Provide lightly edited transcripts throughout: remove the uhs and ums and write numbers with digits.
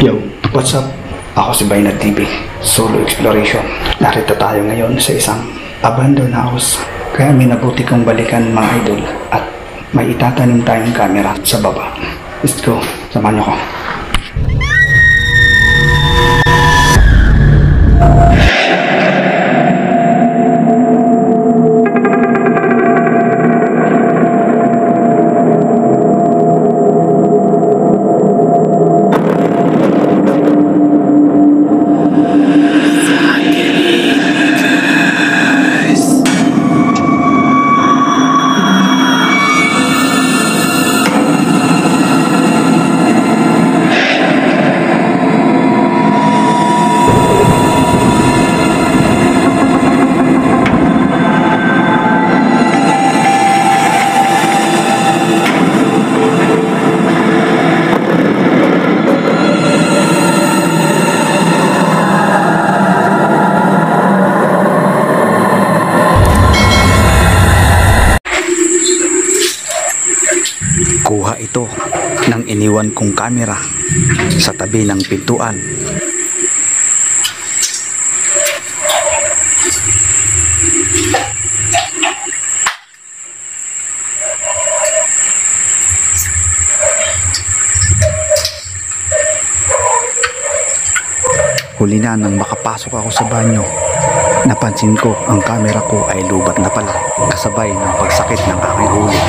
Yo, what's up? Ako si Bainat TV, Solo Exploration. Narito tayo ngayon sa isang abandoned house. Kaya may nabuti kong balikan mga idol at may itatanim tayong camera sa baba. Let's go, samahan niyo ko. Kuha ito ng iniwan kong camera sa tabi ng pintuan. Huli na nang makapasok ako sa banyo, napansin ko ang camera ko ay lubat na pala, kasabay ng pagsakit ng aking ulo.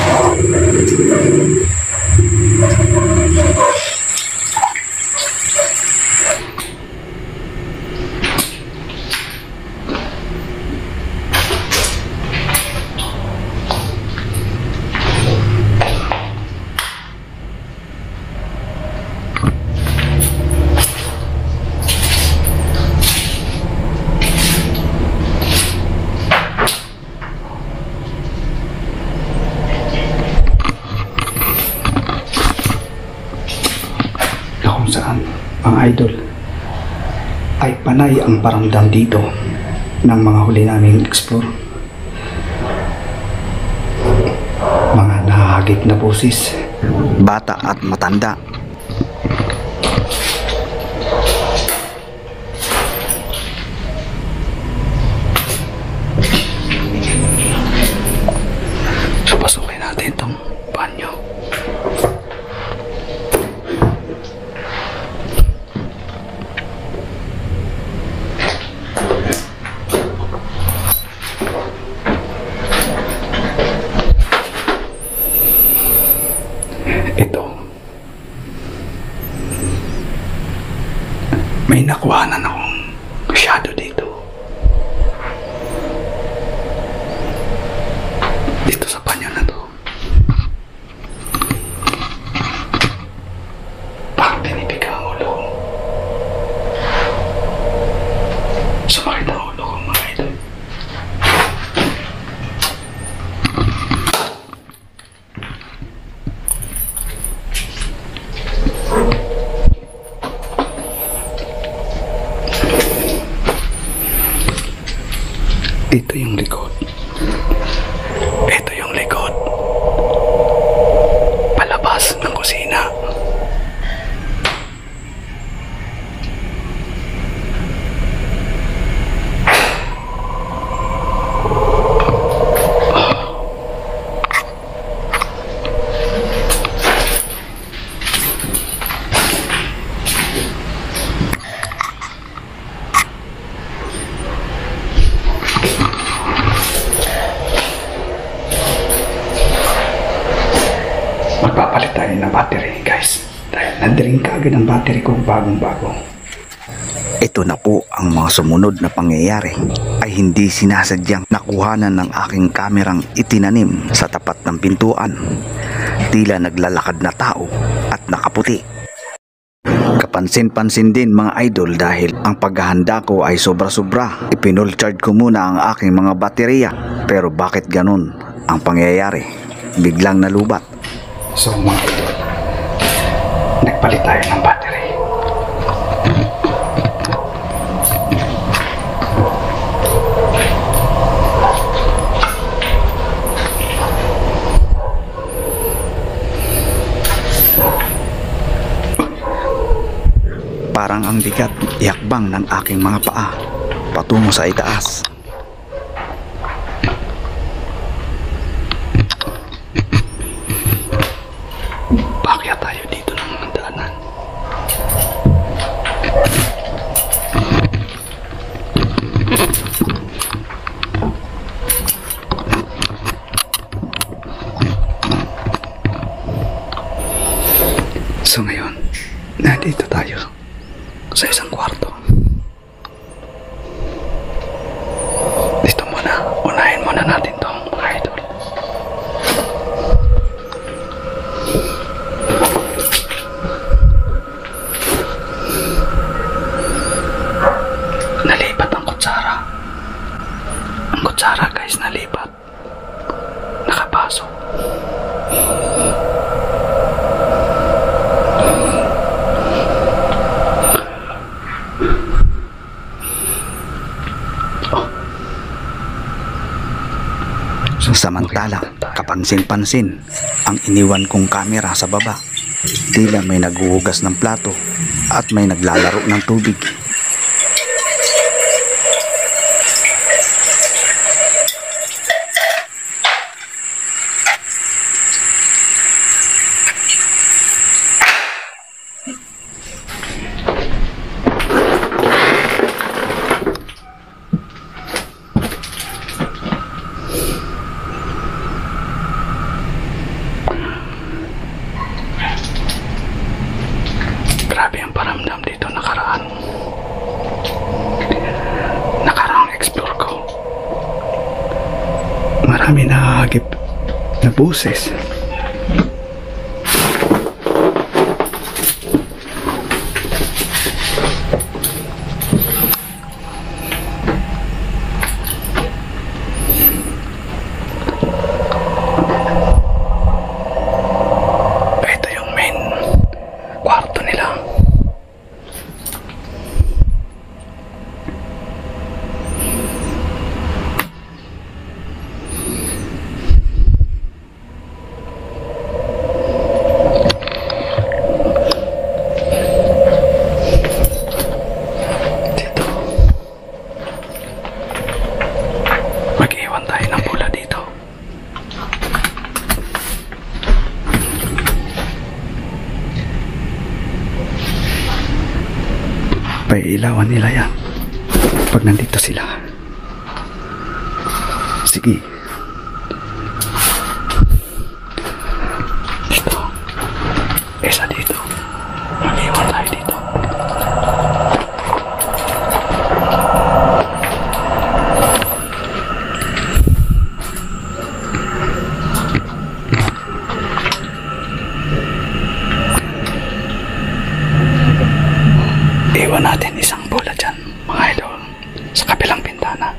Kung saan mga idol ay panay ang paramdam dito ng mga huli naming explore. Mga nahahagip na boses, bata at matanda. So pasukin natin itong banyo. Ito, may nakuhanan akong shadow dito sa banyo na to. Bakit tinipig ang ulo ko? Sumakit ang ulo ko mga idol. Ito yung likod. Ito yung likod. Palabas ng kusina. Magpapalit tayo ng battery guys, dahil nandiring kaagad ang battery ko bagong bago. Ito na po ang mga sumunod na pangyayari ay hindi sinasadyang nakuhanan ng aking kamerang itinanim sa tapat ng pintuan. Tila naglalakad na tao at nakaputi. Kapansin-pansin din mga idol dahil ang paghahanda ko ay sobra-sobra. Ipinol charge ko muna ang aking mga baterya, pero bakit ganun ang pangyayari? Biglang nalubat. So mga idol, nagpalit tayo ng battery. Parang ang bigat iakbang ng aking mga paa patungo sa itaas. Bakit tayo dito ng daanan? So ngayon, nandito tayo sa isang kwarto. Dito muna, unahin muna natin to, mga idol. Nalipat ang kutsara. Ang kutsara guys, nalipat. Nakapasok. Samantala, kapansin-pansin ang iniwan kong kamera sa baba. Tila may naghuhugas ng plato at may naglalaro ng tubig. Grabe ang paramdam dito nakaraang explore ko. Marami nahahagip na boses. Ito yung main kwarto nila. Mag-iwan tayo ng pula dito. Pailawan nila yan pag nandito sila. Sige. Dito. Isa dito. Mag-iwan tayo dito. Iwan natin isang bola dyan, mga idol, sa kabilang bintana.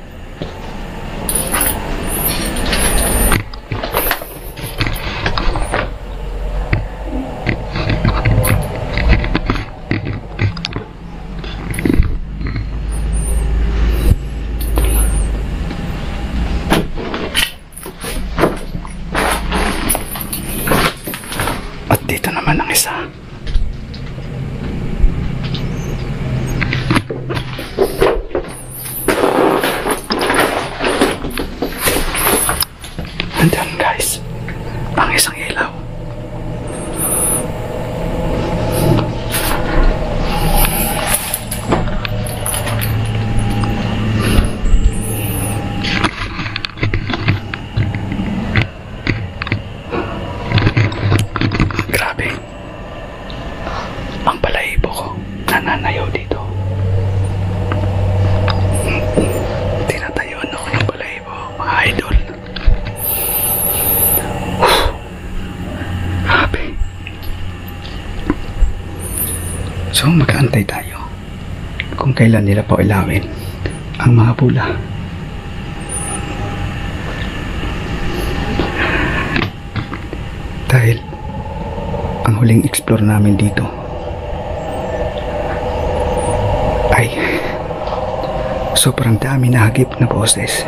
At dito naman ang isa. Nandyan guys, ang isang ilaw. Grabe. Ang balahibo ko, nananayaw dito. Tinatayuan ako ng balahibo, mga idol. So mag-aantay tayo kung kailan nila pa ilawin ang mga pula. Dahil ang huling explore namin dito ay sobrang dami na hagip na boses.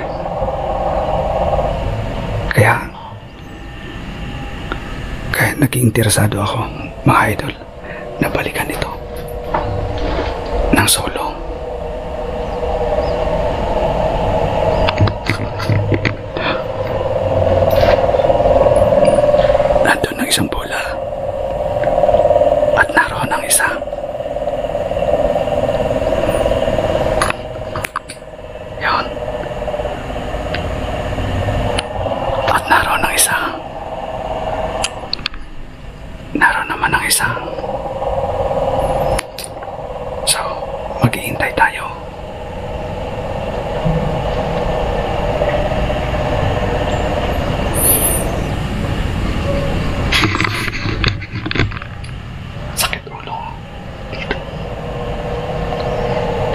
Kaya naging interesado ako, mga idol, na balikan ito.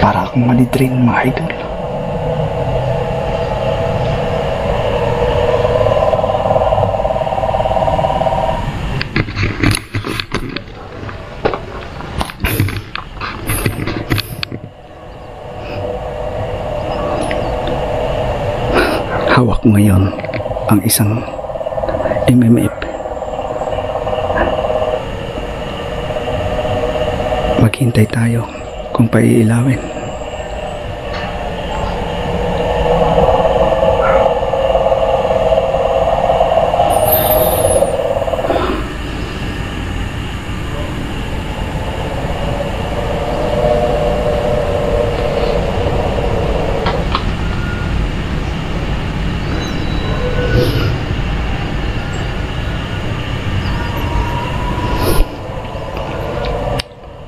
Para akong manidrin, mga idol. Hawak ko ngayon ang isang MMF. Maghintay tayo kung paiilawin.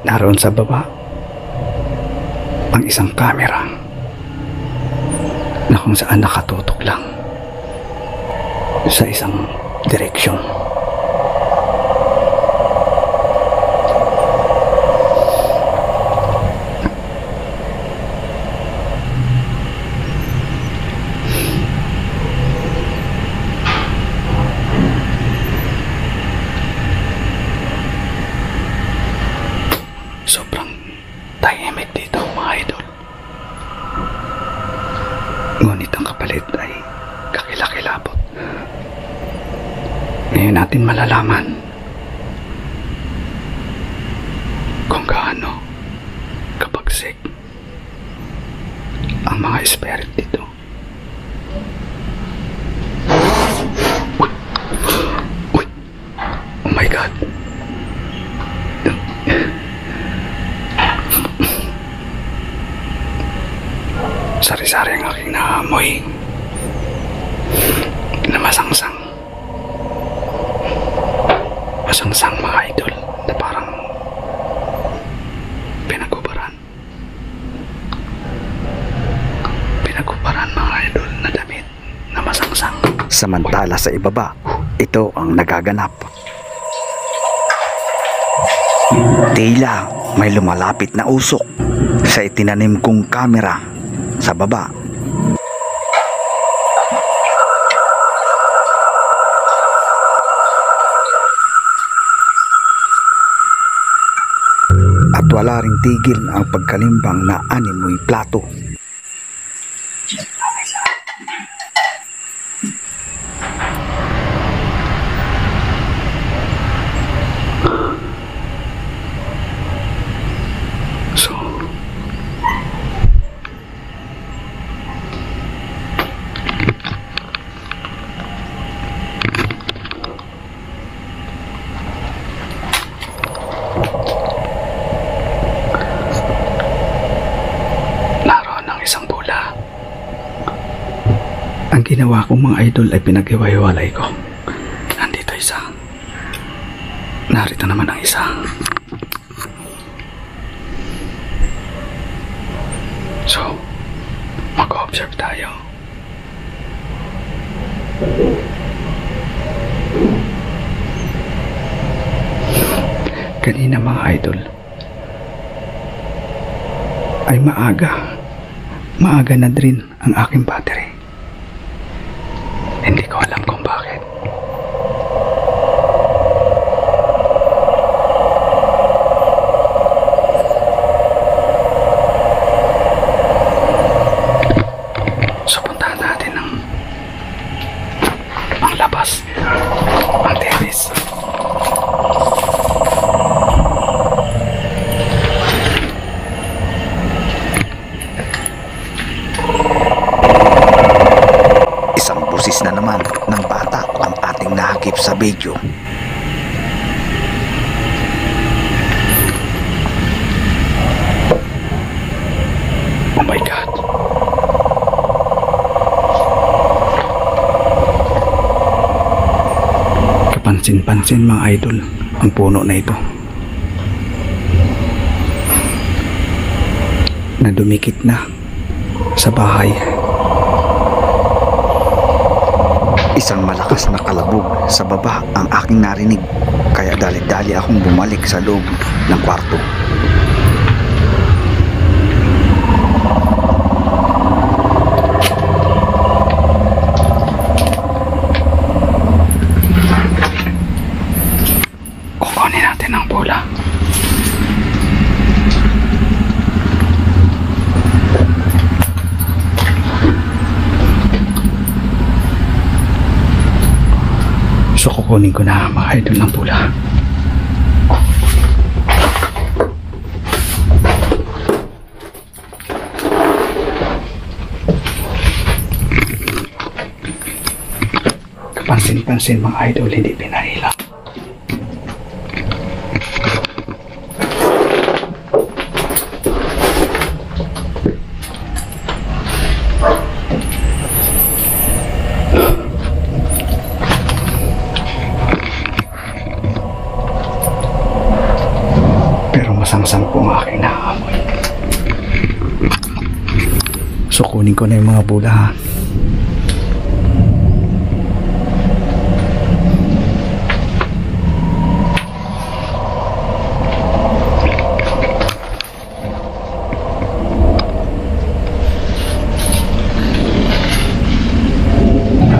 Naroon sa baba ang isang camera na kung saan nakatutok lang sa isang direksyon. Sobrang tahimik dito, mga idol. Ngunit ang kapalit ay kakilakilabot. Ngayon natin malalaman kung gaano kapagsik ang mga spirit dito. Uy! Oh my God! Sari-sari ang aking naamoy na masangsang mga idol, na parang pinagubaran mga idol na damit na masangsang. Samantala sa ibaba, ito ang nagaganap. Tila may lumalapit na usok sa itinanim kong kamera sa baba. At wala ring tigil ang pagkalimbang na animoy plato. Ang ginawa kong mga idol ay pinag-iwa-iwalay ko. Nandito isa. Narito naman ang isa. So, mag-observe tayo. Kanina, mga idol, ay maaga na rin ang aking battery. Hindi ko alam kung bakit. So, puntahan natin ang labas, ang terrace. Busis na naman ng bata ang ating nahagip sa video. Oh my God! Kapansin-pansin, mga idol, ang puno na ito na dumikit na sa bahay. Isang malakas na kalabog sa baba ang aking narinig, kaya dali-dali akong bumalik sa loob ng kwarto. So kunin ko na mga idol ng pula. Kapansin-pansin mga idol, hindi pinahilang. Masangsang po ang aking naamoy. So kunin ko na yung mga bula ha.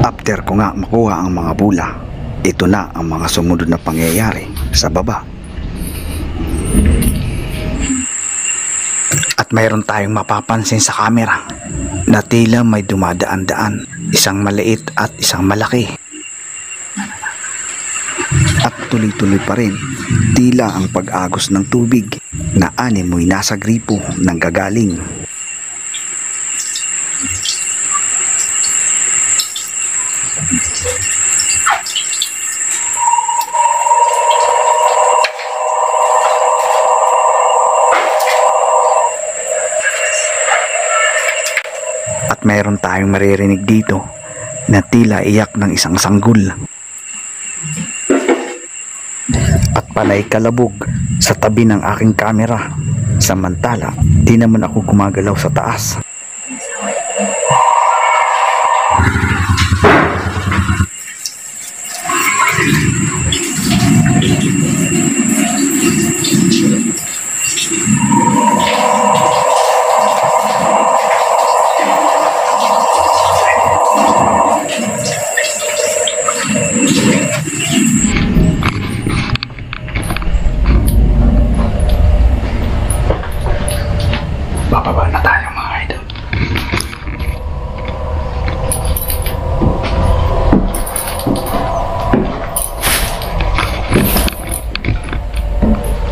After ko nga makuha ang mga bula, ito na ang mga sumunod na pangyayari sa baba. At mayroon tayong mapapansin sa camera na tila may dumadaan-daan, isang maliit at isang malaki. At tuloy-tuloy pa rin, tila ang pag-agos ng tubig na animoy nasa gripo ng gagaling. At mayroon tayong maririnig dito na tila iyak ng isang sanggol. At panay kalabog sa tabi ng aking kamera. Samantala, di naman ako gumagalaw sa taas. Bababa na tayo mga idol.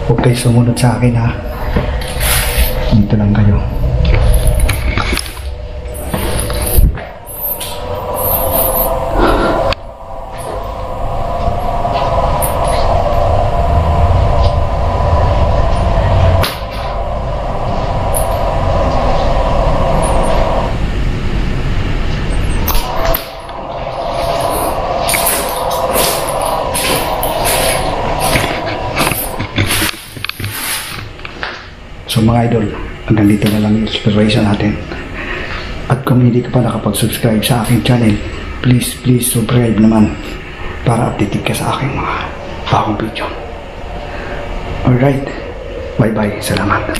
Huwag kayo sumunod sa akin ha. Dito lang kayo. So mga idol, hanggang dito na lang yung exploration natin. At kung hindi ka pa nakapag-subscribe sa aking channel, please subscribe naman para updated ka sa aking mga bagong video. Alright, bye bye, salamat.